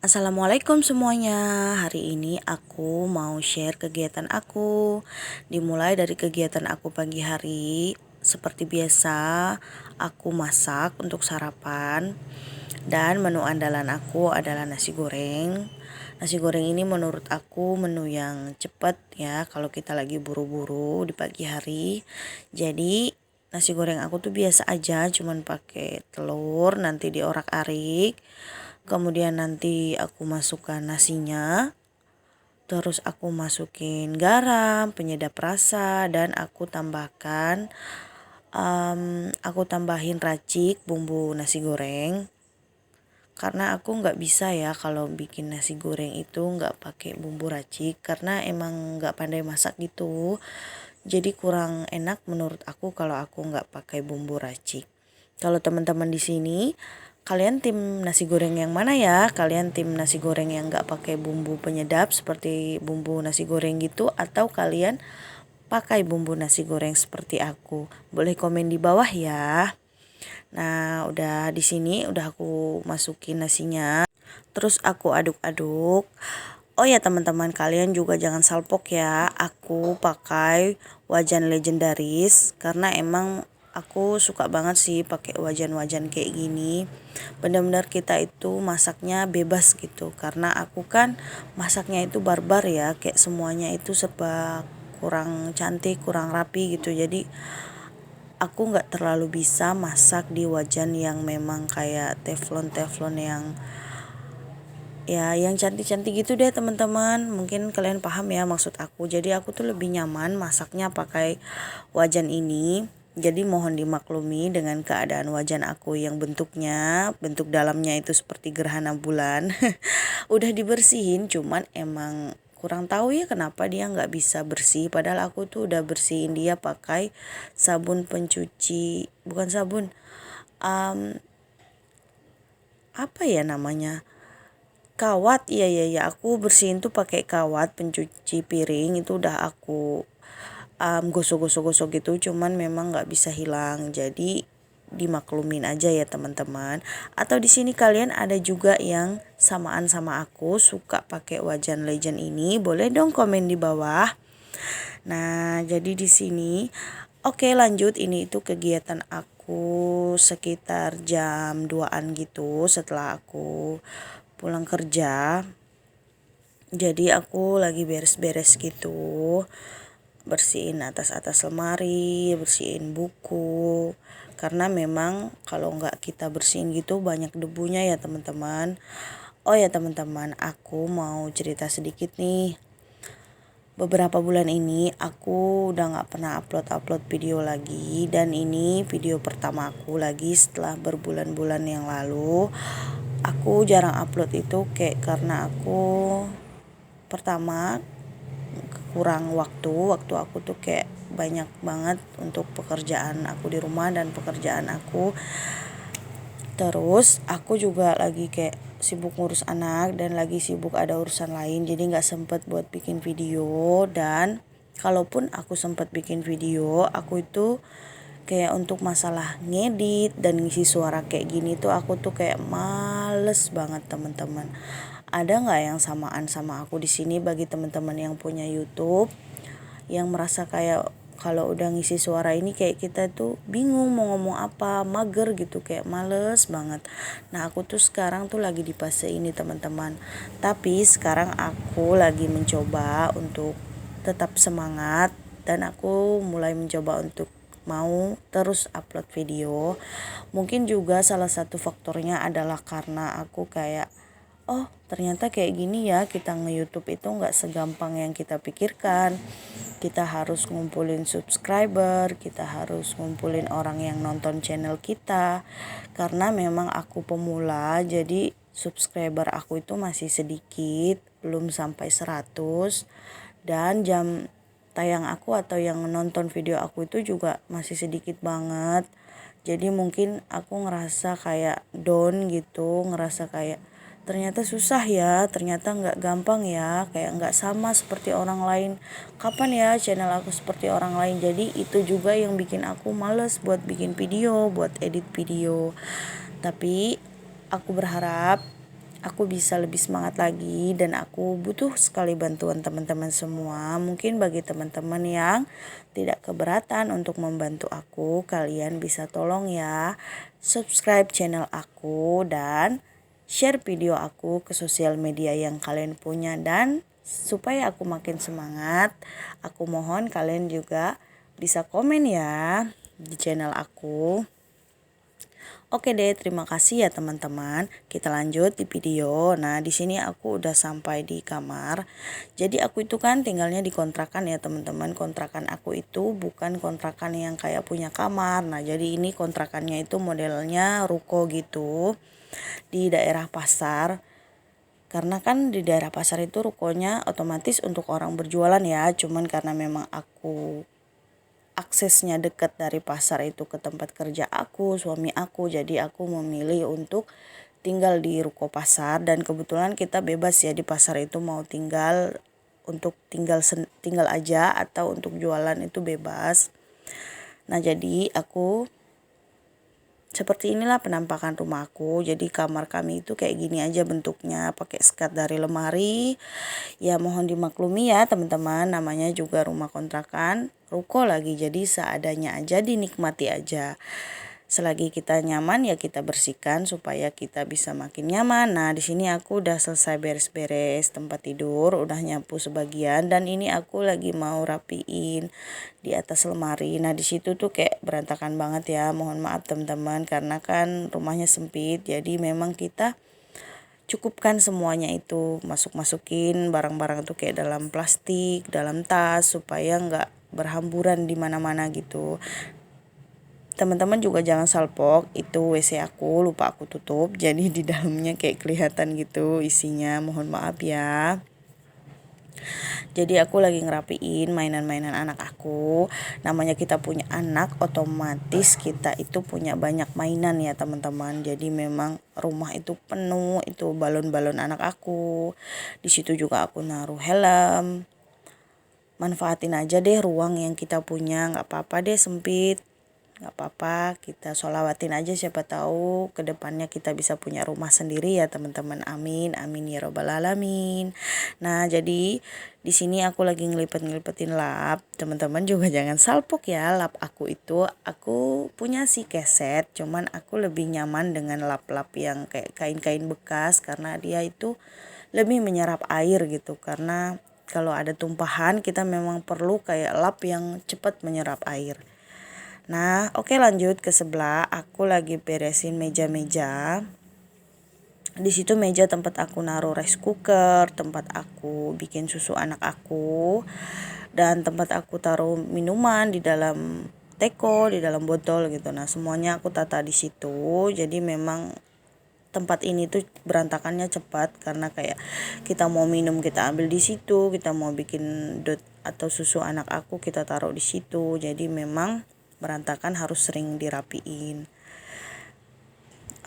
Assalamualaikum semuanya. Hari ini aku mau share kegiatan aku. Dimulai dari kegiatan aku pagi hari. Seperti biasa, aku masak untuk sarapan. Dan menu andalan aku adalah nasi goreng. Nasi goreng ini menurut aku menu yang cepat ya kalau kita lagi buru-buru di pagi hari. Jadi nasi goreng aku tuh biasa aja, cuman pakai telur nanti diorak-arik. Kemudian nanti aku masukkan nasinya, terus aku masukin garam, penyedap rasa, dan aku tambahin racik bumbu nasi goreng. Karena aku nggak bisa ya kalau bikin nasi goreng itu nggak pakai bumbu racik, karena emang nggak pandai masak gitu. Jadi kurang enak menurut aku kalau aku nggak pakai bumbu racik. Kalau teman-teman di sini, kalian tim nasi goreng yang mana ya? Kalian tim nasi goreng yang nggak pakai bumbu penyedap seperti bumbu nasi goreng gitu, atau kalian pakai bumbu nasi goreng seperti aku? Boleh komen di bawah ya. Nah, udah di sini udah aku masukin nasinya. Terus aku aduk-aduk. Oh ya teman-teman, kalian juga jangan salpok ya. Aku pakai wajan legendaris karena emang aku suka banget sih pakai wajan-wajan kayak gini. Benar-benar kita itu masaknya bebas gitu. Karena aku kan masaknya itu barbar ya, kayak semuanya itu serba kurang cantik, kurang rapi gitu. Jadi aku nggak terlalu bisa masak di wajan yang memang kayak teflon yang cantik-cantik gitu deh teman-teman. Mungkin kalian paham ya maksud aku. Jadi aku tuh lebih nyaman masaknya pakai wajan ini. Jadi mohon dimaklumi dengan keadaan wajan aku yang bentuk dalamnya itu seperti gerhana bulan. Udah dibersihin, cuman emang kurang tahu ya kenapa dia nggak bisa bersih. Padahal aku tuh udah bersihin dia pakai sabun pencuci, bukan sabun, um, apa ya namanya? Kawat. Iya, aku bersihin tuh pakai kawat pencuci piring. Itu udah aku gosok-gosok gitu, cuman memang nggak bisa hilang. Jadi dimaklumin aja ya teman-teman. Atau di sini kalian ada juga yang samaan sama aku suka pakai wajan legend ini, boleh dong komen di bawah. Nah, jadi di sini oke, lanjut. Ini itu kegiatan aku sekitar jam 2-an gitu setelah aku pulang kerja. Jadi aku lagi beres-beres gitu, bersihin atas-atas lemari, bersihin buku. Karena memang kalau nggak kita bersihin gitu banyak debunya ya teman-teman. Oh ya teman-teman, aku mau cerita sedikit nih. Beberapa bulan ini aku udah nggak pernah upload video lagi, dan ini video pertama aku lagi setelah berbulan-bulan yang lalu. Aku jarang upload itu kayak karena aku pertama kurang waktu aku tuh kayak banyak banget untuk pekerjaan aku di rumah dan pekerjaan aku. Terus aku juga lagi kayak sibuk ngurus anak dan lagi sibuk ada urusan lain, jadi nggak sempet buat bikin video. Dan kalaupun aku sempet bikin video, aku itu kayak untuk masalah ngedit dan ngisi suara kayak gini tuh aku tuh kayak males banget teman-teman. Ada nggak yang samaan sama aku di sini bagi teman-teman yang punya YouTube, yang merasa kayak kalau udah ngisi suara ini kayak kita tuh bingung mau ngomong apa, mager gitu, kayak males banget. Nah aku tuh sekarang tuh lagi di fase ini teman-teman. Tapi sekarang aku lagi mencoba untuk tetap semangat, dan aku mulai mencoba untuk mau terus upload video. Mungkin juga salah satu faktornya adalah karena aku kayak, oh ternyata kayak gini ya, kita nge-YouTube itu nggak segampang yang kita pikirkan. Kita harus ngumpulin subscriber, kita harus ngumpulin orang yang nonton channel kita. Karena memang aku pemula, jadi subscriber aku itu masih sedikit, belum sampai 100. Dan jam tayang aku atau yang nonton video aku itu juga masih sedikit banget. Jadi mungkin aku ngerasa kayak down gitu, ngerasa kayak ternyata susah ya, ternyata nggak gampang ya, kayak nggak sama seperti orang lain. Kapan ya channel aku seperti orang lain? Jadi itu juga yang bikin aku males buat bikin video, buat edit video. Tapi aku berharap aku bisa lebih semangat lagi, dan aku butuh sekali bantuan teman-teman semua. Mungkin bagi teman-teman yang tidak keberatan untuk membantu aku, kalian bisa tolong ya subscribe channel aku dan share video aku ke sosial media yang kalian punya. Dan supaya aku makin semangat, aku mohon kalian juga bisa komen ya di channel aku. Oke deh, terima kasih ya teman-teman. Kita lanjut di video. Nah, di sini aku udah sampai di kamar. Jadi aku itu kan tinggalnya di kontrakan ya teman-teman. Kontrakan aku itu bukan kontrakan yang kayak punya kamar. Nah, jadi ini kontrakannya itu modelnya ruko gitu di daerah pasar. Karena kan di daerah pasar itu rukonya otomatis untuk orang berjualan ya. Cuman karena memang aku aksesnya dekat dari pasar itu ke tempat kerja aku, suami aku, jadi aku memilih untuk tinggal di ruko pasar. Dan kebetulan kita bebas ya di pasar itu, mau tinggal untuk tinggal aja atau untuk jualan itu bebas. Nah, jadi aku seperti inilah penampakan rumah aku. Jadi kamar kami itu kayak gini aja bentuknya, pakai sekat dari lemari. Ya mohon dimaklumi ya teman-teman, namanya juga rumah kontrakan, ruko lagi, jadi seadanya aja, dinikmati aja. Selagi kita nyaman ya kita bersihkan supaya kita bisa makin nyaman. Nah, di sini aku udah selesai beres-beres tempat tidur, udah nyapu sebagian, dan ini aku lagi mau rapiin di atas lemari. Nah, di situ tuh kayak berantakan banget ya. Mohon maaf teman-teman, karena kan rumahnya sempit, jadi memang kita cukupkan semuanya itu, masukin barang-barang tuh kayak dalam plastik, dalam tas, supaya nggak berhamburan di mana-mana gitu. Teman-teman juga jangan salpok, itu WC aku lupa aku tutup, jadi di dalamnya kayak kelihatan gitu isinya, mohon maaf ya. Jadi aku lagi ngerapiin mainan-mainan anak aku. Namanya kita punya anak, otomatis kita itu punya banyak mainan ya teman-teman. Jadi memang rumah itu penuh, itu balon-balon anak aku. Di situ juga aku naruh helm. Manfaatin aja deh ruang yang kita punya, nggak apa-apa deh sempit. Nggak apa-apa, kita sholawatin aja, siapa tahu kedepannya kita bisa punya rumah sendiri ya teman-teman. Amin, amin ya robbal alamin. Nah, jadi di sini aku lagi ngelipet-ngelipetin lap. Teman-teman juga jangan salpok ya, lap aku itu aku punya sih keset, cuman aku lebih nyaman dengan lap-lap yang kayak kain-kain bekas, karena dia itu lebih menyerap air gitu. Karena kalau ada tumpahan kita memang perlu kayak lap yang cepat menyerap air. Nah, oke, lanjut ke sebelah. Aku lagi beresin meja-meja. Di situ meja tempat aku naruh rice cooker, tempat aku bikin susu anak aku, dan tempat aku taruh minuman di dalam teko, di dalam botol gitu. Nah, semuanya aku tata di situ. Jadi memang tempat ini tuh berantakannya cepat, karena kayak kita mau minum kita ambil di situ, kita mau bikin dot atau susu anak aku kita taruh di situ. Jadi memang berantakan, harus sering dirapiin.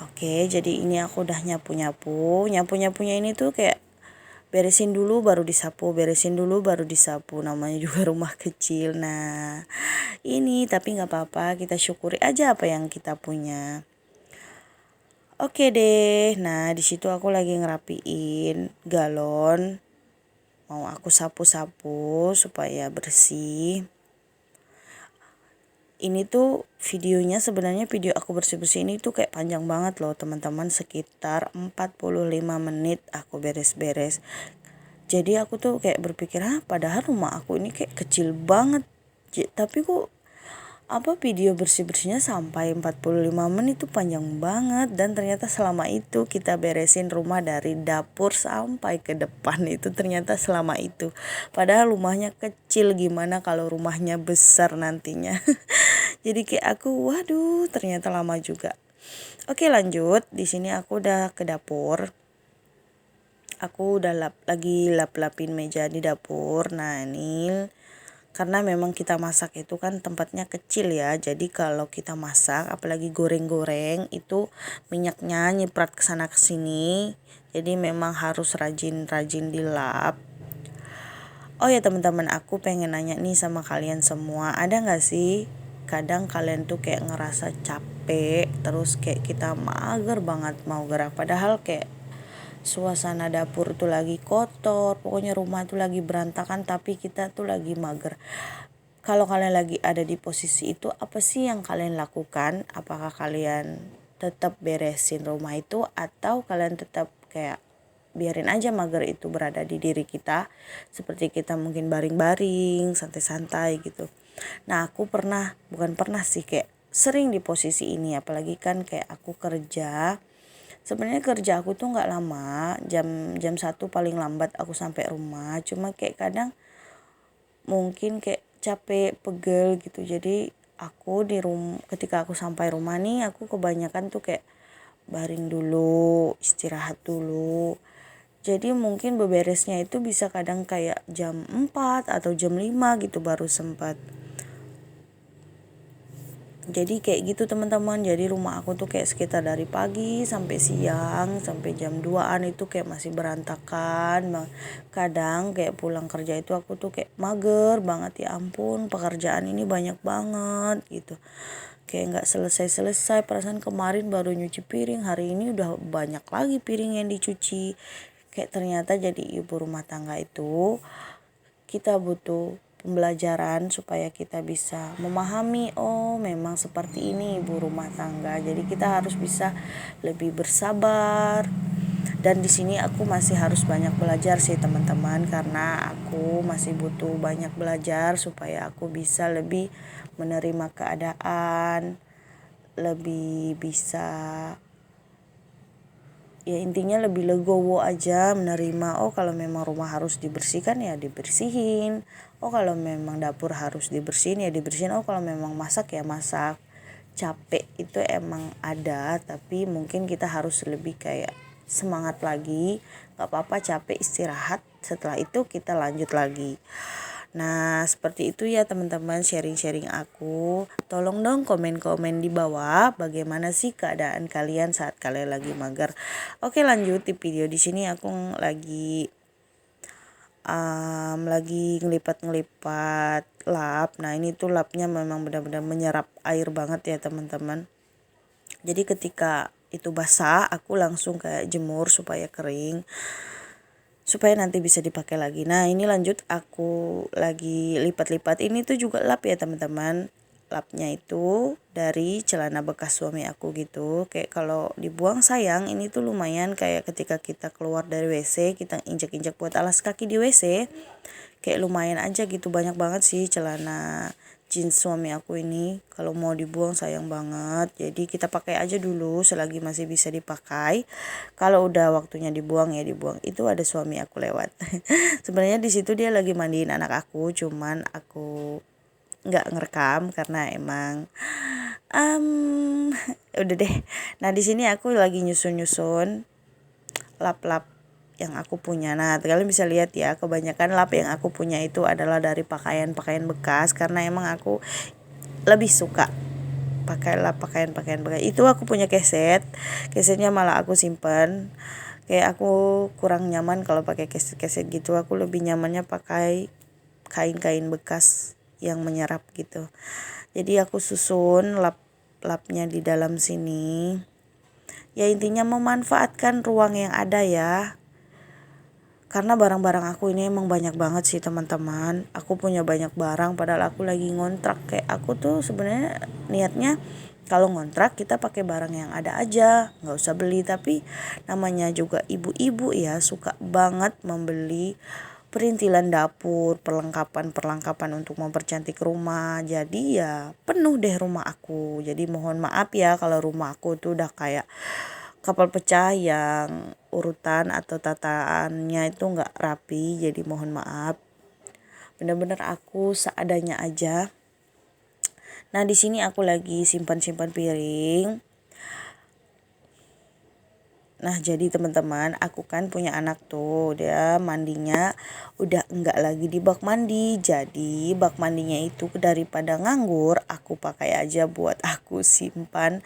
Oke, jadi ini aku udah nyapunya ini tuh kayak beresin dulu baru disapu, beresin dulu baru disapu, namanya juga rumah kecil. Nah, ini tapi nggak apa-apa, kita syukuri aja apa yang kita punya. Oke deh, nah di situ aku lagi ngerapiin galon, mau aku sapu-sapu supaya bersih. Ini tuh videonya, sebenarnya video aku bersih-bersih ini tuh kayak panjang banget loh teman-teman, sekitar 45 menit aku beres-beres. Jadi aku tuh kayak berpikir, padahal rumah aku ini kayak kecil banget, tapi kok video bersih-bersihnya sampai 45 menit, itu panjang banget. Dan ternyata selama itu kita beresin rumah dari dapur sampai ke depan, itu ternyata selama itu. Padahal rumahnya kecil, gimana kalau rumahnya besar nantinya. Jadi kayak aku, waduh, ternyata lama juga. Oke, lanjut. Di sini aku udah ke dapur. Aku udah lagi lap-lapin meja di dapur. Nah, ini karena memang kita masak itu kan tempatnya kecil ya, jadi kalau kita masak apalagi goreng-goreng itu minyaknya nyiprat kesana kesini, jadi memang harus rajin-rajin dilap. Oh ya teman-teman, aku pengen nanya nih sama kalian semua, ada gak sih kadang kalian tuh kayak ngerasa capek, terus kayak kita mager banget mau gerak, padahal kayak suasana dapur tuh lagi kotor, pokoknya rumah tuh lagi berantakan, tapi kita tuh lagi mager. Kalau kalian lagi ada di posisi itu, apa sih yang kalian lakukan? Apakah kalian tetap beresin rumah itu, atau kalian tetap kayak biarin aja mager itu berada di diri kita, seperti kita mungkin baring-baring, santai-santai gitu. Nah, aku bukan pernah sih, kayak sering di posisi ini, apalagi kan kayak aku kerja. Sebenarnya kerja aku tuh nggak lama, jam 1 paling lambat aku sampai rumah. Cuma kayak kadang mungkin kayak capek, pegel gitu. Jadi aku ketika aku sampai rumah nih, aku kebanyakan tuh kayak baring dulu, istirahat dulu. Jadi mungkin beberesnya itu bisa kadang kayak jam 4 atau jam 5 gitu baru sempat. Jadi kayak gitu teman-teman. Jadi rumah aku tuh kayak sekitar dari pagi sampai siang, sampai jam 2-an itu kayak masih berantakan. Kadang kayak pulang kerja itu aku tuh kayak mager banget, ya ampun pekerjaan ini banyak banget gitu. Kayak nggak selesai-selesai, perasaan kemarin baru nyuci piring, hari ini udah banyak lagi piring yang dicuci. Kayak ternyata jadi ibu rumah tangga itu kita butuh pembelajaran supaya kita bisa memahami, oh memang seperti ini ibu rumah tangga. Jadi kita harus bisa lebih bersabar. Dan di sini aku masih harus banyak belajar sih teman-teman, karena aku masih butuh banyak belajar supaya aku bisa lebih menerima keadaan, lebih bisa, ya intinya lebih legowo aja menerima, oh kalau memang rumah harus dibersihkan ya dibersihin, oh kalau memang dapur harus dibersihin ya dibersihin, oh kalau memang masak ya masak. Capek itu emang ada, tapi mungkin kita harus lebih kayak semangat lagi. Gak apa-apa capek, istirahat, setelah itu kita lanjut lagi. Nah, seperti itu ya teman-teman, sharing-sharing aku. Tolong dong komen-komen di bawah bagaimana sih keadaan kalian saat kalian lagi mager. Oke, lanjut di video di sini aku lagi ngelipat-ngelipat lap. Nah, ini tuh lapnya memang benar-benar menyerap air banget ya teman-teman. Jadi ketika itu basah, aku langsung kayak jemur supaya kering, supaya nanti bisa dipakai lagi. Nah, ini lanjut aku lagi lipat-lipat. Ini tuh juga lap ya teman-teman. Lapnya itu dari celana bekas suami aku gitu. Kayak kalau dibuang sayang, ini tuh lumayan kayak ketika kita keluar dari WC, kita injak-injak buat alas kaki di WC. Kayak lumayan aja gitu, banyak banget sih celana jeans suami aku ini. Kalau mau dibuang sayang banget. Jadi kita pakai aja dulu selagi masih bisa dipakai. Kalau udah waktunya dibuang ya dibuang. Itu ada suami aku lewat. Sebenarnya di situ dia lagi mandiin anak aku, cuman aku nggak ngerekam karena emang udah deh. Nah, di sini aku lagi nyusun lap-lap yang aku punya. Nah, kalian bisa lihat ya, kebanyakan lap yang aku punya itu adalah dari pakaian-pakaian bekas, karena emang aku lebih suka pakai lap pakaian-pakaian bekas. Itu aku punya kesetnya malah aku simpen. Kayak aku kurang nyaman kalau pakai keset-keset gitu. Aku lebih nyamannya pakai kain-kain bekas yang menyerap gitu. Jadi aku susun lap-lapnya di dalam sini. Ya intinya memanfaatkan ruang yang ada ya. Karena barang-barang aku ini emang banyak banget sih teman-teman. Aku punya banyak barang padahal aku lagi ngontrak. Kayak aku tuh sebenarnya niatnya kalau ngontrak kita pakai barang yang ada aja, nggak usah beli. Tapi namanya juga ibu-ibu ya, suka banget membeli perintilan dapur, perlengkapan-perlengkapan untuk mempercantik rumah. Jadi ya penuh deh rumah aku. Jadi mohon maaf ya kalau rumah aku tuh udah kayak kapal pecah yang urutan atau tataannya itu nggak rapi. Jadi mohon maaf. Bener-bener aku seadanya aja. Nah, di sini aku lagi simpan-simpan piring. Nah, jadi teman-teman, aku kan punya anak tuh, dia mandinya udah enggak lagi di bak mandi. Jadi bak mandinya itu daripada nganggur, aku pakai aja buat aku simpan,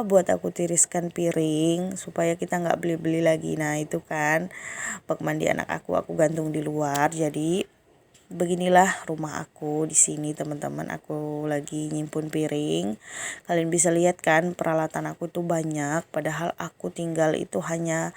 buat aku tiriskan piring supaya kita nggak beli-beli lagi. Nah, itu kan bak mandi anak aku gantung di luar. Jadi beginilah rumah aku di sini teman-teman. Aku lagi nyimpun piring. Kalian bisa lihat kan peralatan aku tuh banyak, padahal aku tinggal itu hanya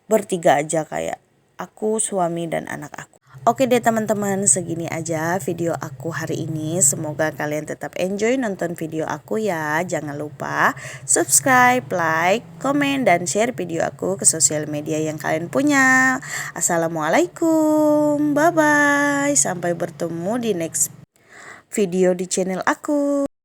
bertiga aja, kayak aku, suami, dan anak aku. Oke deh teman-teman, segini aja video aku hari ini. Semoga kalian tetap enjoy nonton video aku ya. Jangan lupa subscribe, like, komen, dan share video aku ke sosial media yang kalian punya. Assalamualaikum, bye-bye. Sampai bertemu di next video di channel aku.